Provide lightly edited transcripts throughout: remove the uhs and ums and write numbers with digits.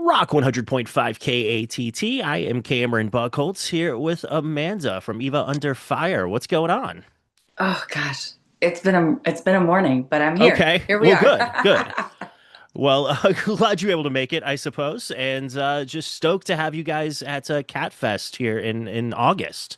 Rock 100.5 KATT. I am Cameron Buchholtz here with Amanda from Eva Under Fire. What's going on? Oh gosh, it's been a morning, but I'm here. Okay, Here we well, are. good, good. Well, glad you were able to make it, I suppose, and just stoked to have you guys at KATTFest here in August.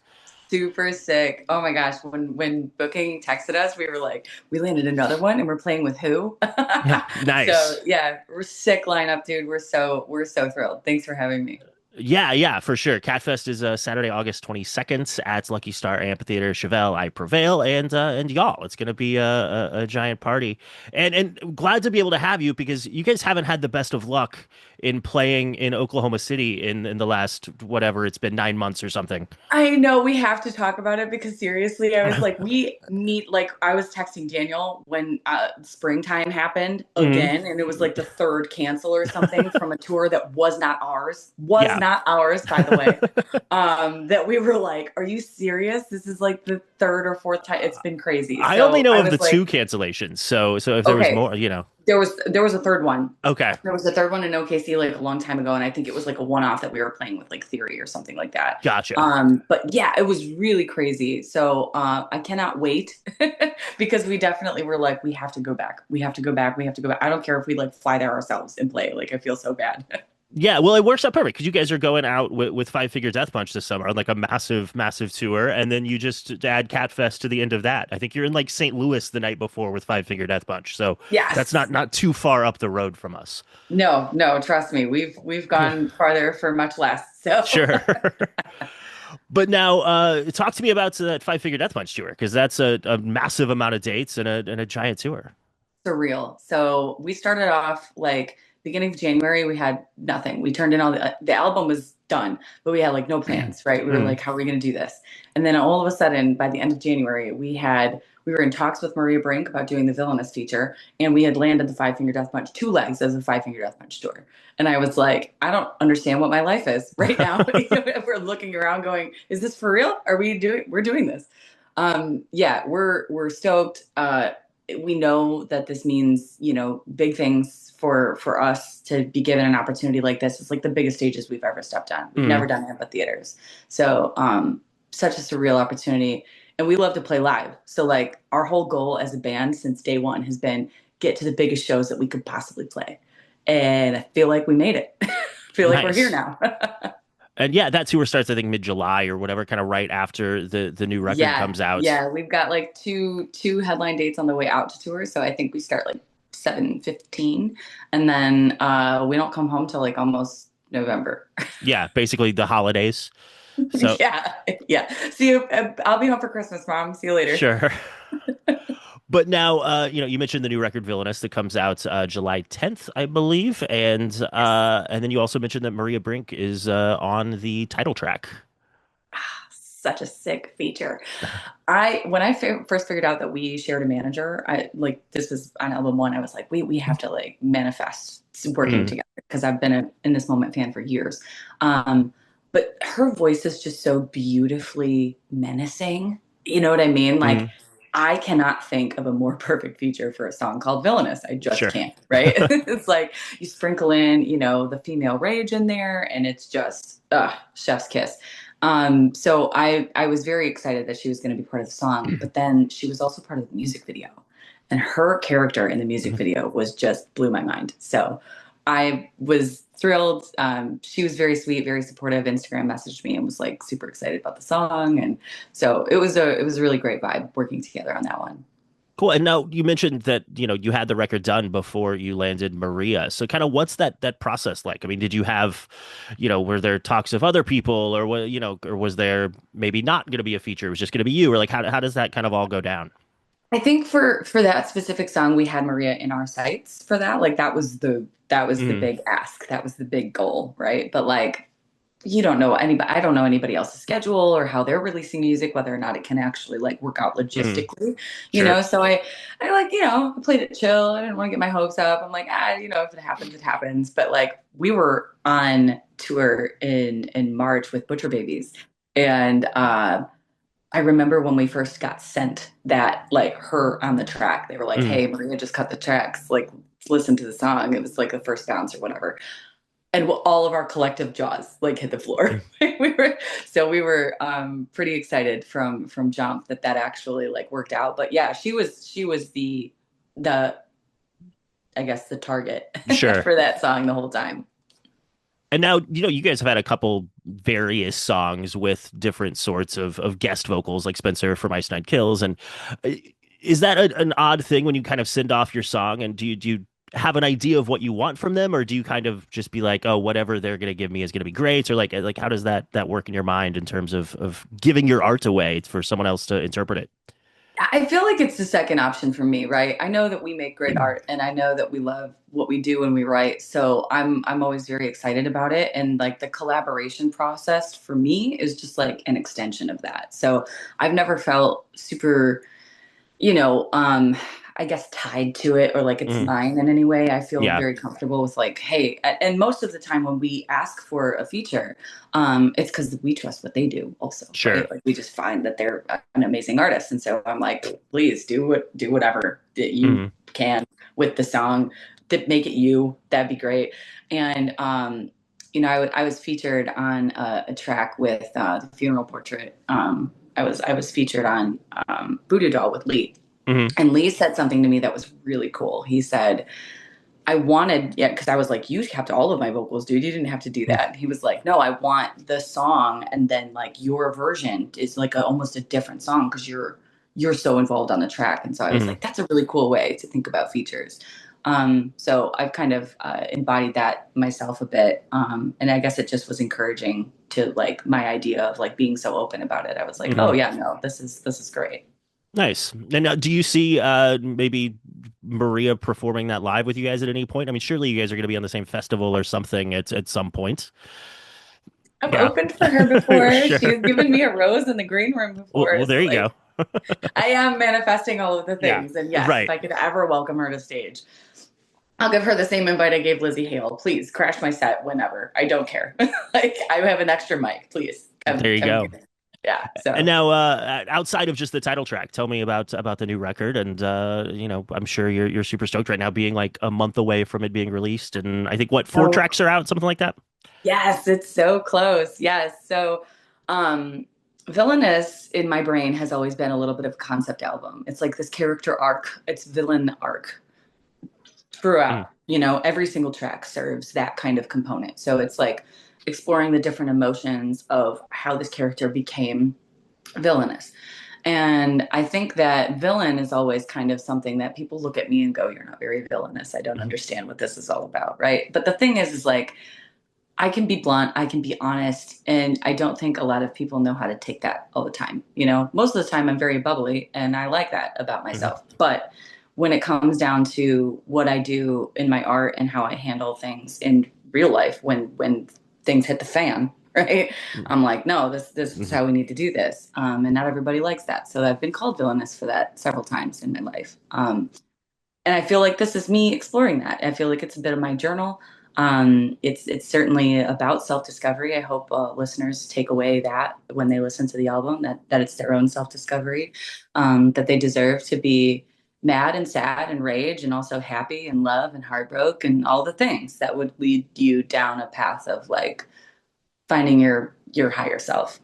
Super sick. Oh my gosh, when booking texted us, we were like, we landed another one and we're playing with who? Yeah, So nice. yeah, we're sick lineup, dude. We're so thrilled. Thanks for having me. Yeah, for sure. KATTFest is Saturday, August 22nd at Lucky Star Amphitheater, Chevelle, I Prevail, and y'all. It's gonna be a giant party, and glad to be able to have you because you guys haven't had the best of luck in playing in Oklahoma City in the last whatever it's been 9 months or something. I know we have to talk about it because seriously, I was like, we need like I was texting Daniel when springtime happened Mhm. again, and it was like the third cancel or something from a tour that was Yeah. not ours, by the way. That we were like, are you serious? This is like the third or fourth time. It's been crazy. I only So know I of the was two like, cancellations, so if there was okay, more. there was a third one. Okay, There was a third one in OKC like a long time ago, and I think it was like a one-off that we were playing with like Theory or something like that. gotcha. But yeah, it was really crazy. So I cannot wait because we definitely were like, we have to go back. We have to go back. We have to go back. I don't care if we like fly there ourselves and play. Like I feel so bad. Yeah, well, it works out perfect because you guys are going out with Five Finger Death Punch this summer on like a massive, massive tour, and then you just add KATTFest to the end of that. I think you're in like St. Louis the night before with Five Finger Death Punch, so that's Yes. not too far up the road from us. No, no, trust me. We've gone farther for much less. So Sure. But now, talk to me about that Five Finger Death Punch tour because that's a massive amount of dates and a giant tour. surreal. So we started off like beginning of January, we had nothing. We turned in all the album was done, but we had like no plans, right? We were Mm, like, how are we going to do this? And then all of a sudden, by the end of January, we were in talks with Maria Brink about doing the Villainous feature, and we had landed the Five Finger Death Punch two legs as a Five Finger Death Punch tour. And I was like, I don't understand what my life is right now. We're looking around, going, is this for real? We're doing this? Yeah, we're stoked. We know that this means, big things for us to be given an opportunity like this. It's like the biggest stages we've ever stepped on. We've mm. never done amphitheaters. So such a surreal opportunity. And we love to play live. So like our whole goal as a band since day one has been get to the biggest shows that we could possibly play. And I feel like we made it. I feel like we're here Nice. now. And yeah, that tour starts I think mid-July or whatever, kind of right after the new record Yeah, comes out. yeah. We've got like two headline dates on the way out to tour. So I think we start like 7/15, and then we don't come home till like almost November. Yeah, basically the holidays. So Yeah, yeah. See you. I'll be home for Christmas, Mom. See you later. sure. But now, you mentioned the new record Villainous that comes out July 10th, I believe, and then you also mentioned that Maria Brink is on the title track. Such a sick feature. I when I first figured out that we shared a manager, I like this was on album one. I was like, we have to like manifest working Mm, together because I've been a In This Moment fan for years. Um, but her voice is just so beautifully menacing. You know what I mean? Like mm, I cannot think of a more perfect feature for a song called Villainous. I just sure. can't, right? It's like you sprinkle in, the female rage in there, and it's just chef's kiss. So I was very excited that she was going to be part of the song, but then she was also part of the music video, and her character in the music video was just blew my mind. So I was thrilled. She was very sweet, very supportive. Instagram messaged me and was like super excited about the song, and so it was a really great vibe working together on that one. Cool. And now you mentioned that, you had the record done before you landed Maria. So kind of what's that process like? I mean, did you have, were there talks of other people or what, or was there maybe not going to be a feature? It was just going to be you or like how does that kind of all go down? I think for that specific song, we had Maria in our sights for that. Like that was the Mm, big ask. That was the big goal, right? But like you don't know anybody. I don't know anybody else's schedule or how they're releasing music, whether or not it can actually like work out mm, logistically, sure. So I like I played it chill. I didn't want to get my hopes up. I'm like if it happens, it happens. But like we were on tour in March with Butcher Babies, and I remember when we first got sent that, like her on the track, they were like, Mm, "Hey, Maria just cut the tracks. Like, listen to the song." It was like the first bounce or whatever. and all of our collective jaws like hit the floor. We were pretty excited from jump that that actually like worked out. But yeah, she was the I guess the target Sure. for that song the whole time. And now, you guys have had a couple various songs with different sorts of guest vocals, like Spencer from Ice Nine Kills. And uh, is that an odd thing when you kind of send off your song? And do you have an idea of what you want from them, or do you kind of just be like, oh, whatever they're gonna give me is gonna be great, or like how does that work in your mind in terms of giving your art away for someone else to interpret it? I feel like it's the second option for me, right? I know that we make great art and I know that we love what we do when we write. So I'm always very excited about it. And like the collaboration process for me is just like an extension of that. So I've never felt super you know, I guess tied to it or like it's Mm, mine in any way. I feel yeah, very comfortable with like, hey, and most of the time when we ask for a feature, it's because we trust what they do also, sure. right? Like we just find that they're an amazing artist. And so I'm like, please do whatever that you Mm, can with the song that make it you. That'd be great. And I was featured on a track with the funeral portrait. I was featured on Voodoo Doll with Lee. mm, And Lee said something to me that was really cool. He said, I wanted, yeah, because I was like, you kept all of my vocals, dude. You didn't have to do mm, that. And he was like, no, I want the song. And then like your version is like almost a different song because you're so involved on the track. And so I was mm. like, that's a really cool way to think about features. So I've kind of embodied that myself a bit. And I guess it just was encouraging to like my idea of like being so open about it. I was like, oh Mm. yeah, no, this is great. Nice. And now, do you see maybe Maria performing that live with you guys at any point? I mean, surely you guys are going to be on the same festival or something at some point. I've Yeah. opened for her before. Sure. She's given me a rose in the green room Well, before. there So you go. like I am manifesting all of the Yeah. things. And yes, if Right. I could ever welcome her to stage, I'll give her the same invite I gave Lizzie Hale. Please crash my set whenever. I don't care. Like I have an extra mic. Please There you come go. get it. Yeah. And So now, outside of just the title track, tell me about the new record. And I'm sure you're super stoked right now, being like a month away from it being released. And I think what, four so tracks are out, something like that. yes, it's so close. Yes. So um Villainous in my brain has always been a little bit of a concept album. It's like this character arc. It's villain arc Mm, throughout. Every single track serves that kind of component. So it's like exploring the different emotions of how this character became villainous. And I think that villain is always kind of something that people look at me and go, you're not very villainous. I don't mhm, understand what this is all about. Right. But the thing is like, I can be blunt, I can be honest, and I don't think a lot of people know how to take that all the time. Most of the time I'm very bubbly and I like that about mhm, myself. But when it comes down to what I do in my art and how I handle things in real life when things hit the fan, right? mhm, I'm like, no, this is mhm, how we need to do this. And not everybody likes that. So I've been called villainous for that several times in my life. And I feel like this is me exploring that. I feel like it's a bit of my journal. It's certainly about self discovery. I hope listeners take away that when they listen to the album, that it's their own self discovery, that they deserve to be mad and sad and rage and also happy and love and heartbroken and all the things that would lead you down a path of like finding your higher self.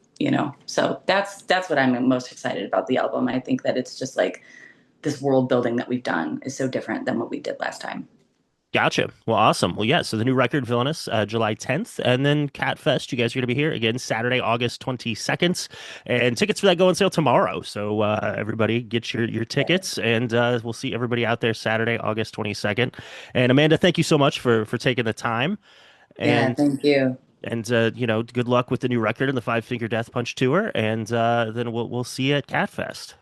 So that's what I'm most excited about the album. I think that it's just like this world building that we've done is so different than what we did last time. Gotcha. Well, awesome. Well, yeah. So the new record, Villainous, July 10th, and then KATTFest. You guys are going to be here again Saturday, August 22nd, and tickets for that go on sale tomorrow. So everybody, get your tickets, and we'll see everybody out there Saturday, August 22nd. And Amanda, thank you so much for taking the time, Yeah, and thank you. good luck with the new record and the Five Finger Death Punch tour, and then we'll see you at KATTFest.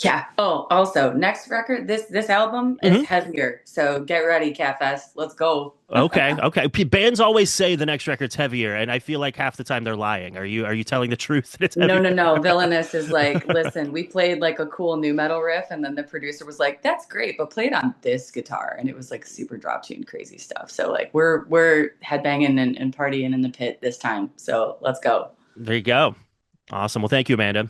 Yeah. Oh, also, next record, this album is heavier. So get ready, KATTFest. Let's go. Okay, okay. Bands always say the next record's heavier, and I feel like half the time they're lying. Are you telling the truth that it's No, heavier? no, no. Villainous is like, listen, we played like a cool new metal riff, and then the producer was like, "That's great, but play it on this guitar," and it was like super drop tune, crazy stuff. So like, we're headbanging and partying in the pit this time. So let's go. There you go. Awesome. Well, thank you, Amanda.